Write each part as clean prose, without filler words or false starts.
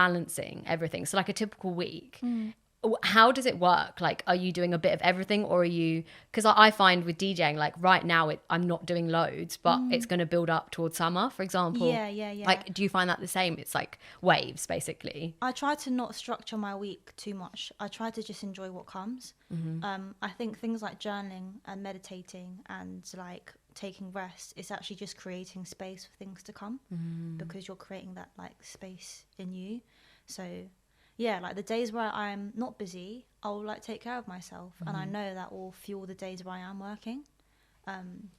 balancing everything. So like a typical week, how does it work? Like, are you doing a bit of everything, or are you, because I find with DJing, like right now I'm not doing loads, but it's going to build up towards summer, for example. Yeah. Like, do you find that the same? It's like waves, basically. I try to not structure my week too much. I try to just enjoy what comes. I think things like journaling and meditating and like taking rest, it's actually just creating space for things to come, because you're creating that like space in you. So yeah, like the days where I'm not busy, I'll like take care of myself, and I know that will fuel the days where I am working.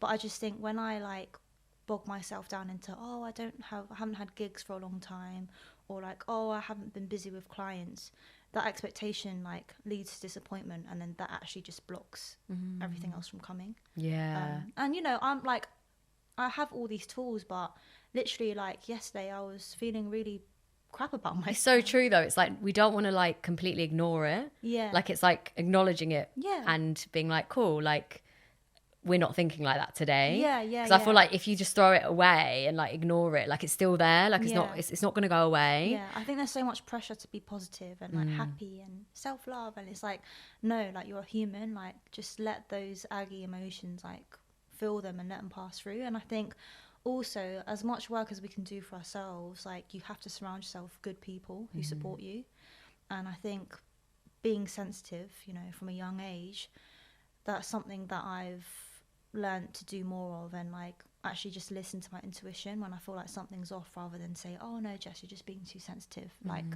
But I just think when I like bog myself down into, oh, I haven't had gigs for a long time, or like, oh, I haven't been busy with clients, that expectation like leads to disappointment, and then that actually just blocks everything else from coming. And you know, I'm like, I have all these tools, but literally like yesterday I was feeling really crap about myself. It's so true though. It's like we don't want to like completely ignore it. Yeah. Like it's like acknowledging it Yeah. and being like, cool, like we're not thinking like that today. Yeah. Because I feel like if you just throw it away and like ignore it, like it's still there. Like it's not going to go away. Yeah, I think there's so much pressure to be positive and like happy and self-love, and it's like, no, like you're a human, like just let those aggy emotions like feel them and let them pass through. And I think also, as much work as we can do for ourselves, like you have to surround yourself with good people who support you. And I think being sensitive, you know, from a young age, that's something that I've learned to do more of, and like actually just listen to my intuition when I feel like something's off, rather than say, oh no, Jess, you're just being too sensitive. Like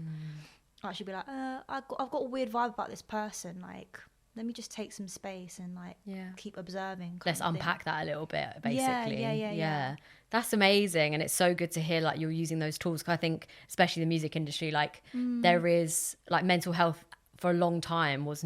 I actually be like, I've got a weird vibe about this person, like let me just take some space and like keep observing. Let's unpack that a little bit, basically. Yeah. That's amazing. And it's so good to hear like you're using those tools. 'Cause I think especially the music industry, like there is like mental health for a long time was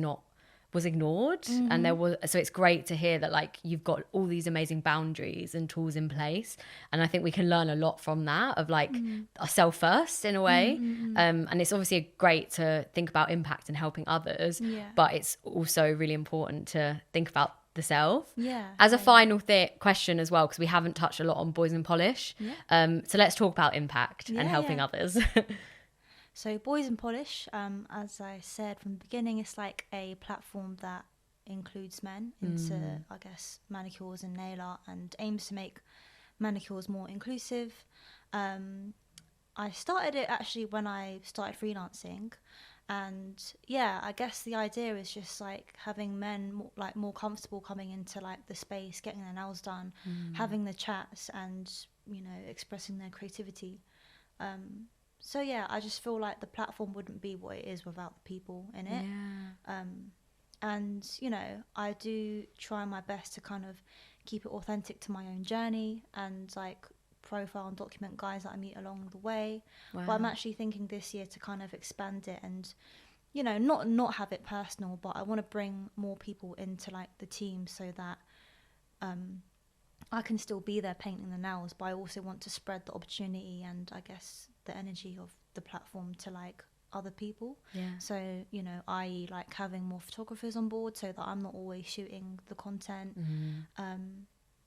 ignored, and so it's great to hear that like you've got all these amazing boundaries and tools in place, and I think we can learn a lot from that, of like ourself first in a way. And it's obviously great to think about impact and helping others, but it's also really important to think about the self. As a final question as well, because we haven't touched a lot on Boys and Polish, so let's talk about impact and helping others. So Boys and Polish, as I said from the beginning, it's like a platform that includes men into, I guess, manicures and nail art, and aims to make manicures more inclusive. I started it actually when I started freelancing, and yeah, I guess the idea is just like having men more comfortable coming into like the space, getting their nails done, having the chats, and you know, expressing their creativity. So yeah, I just feel like the platform wouldn't be what it is without the people in it. And you know, I do try my best to kind of keep it authentic to my own journey, and like profile and document guys that I meet along the way. But I'm actually thinking this year to kind of expand it, and you know, not have it personal, but I want to bring more people into like the team, so that I can still be there painting the nails, but I also want to spread the opportunity and I guess the energy of the platform to like other people. So, you know, i.e. like having more photographers on board, so that I'm not always shooting the content.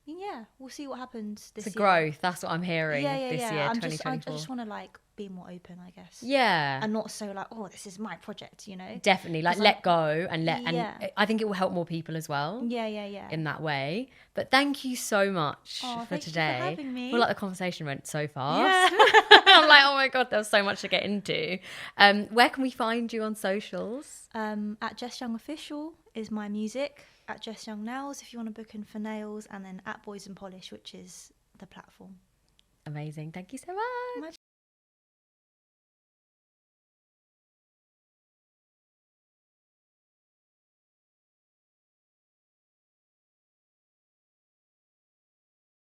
Yeah, we'll see what happens this year. It's a growth, that's what I'm hearing this year, I 2024. just want to like be more open, I guess. And not so like, oh, this is my project, you know. Definitely, like let go and and I think it will help more people as well. In that way. But thank you so much for today. You for having me. I feel like the conversation went so fast. I'm like, oh my god, there's so much to get into. Where can we find you on socials? At Jess Young Official is my music. At Jess Young Nails if you want to book in for nails, and then at Boys and Polish, which is the platform. Amazing. Thank you so much.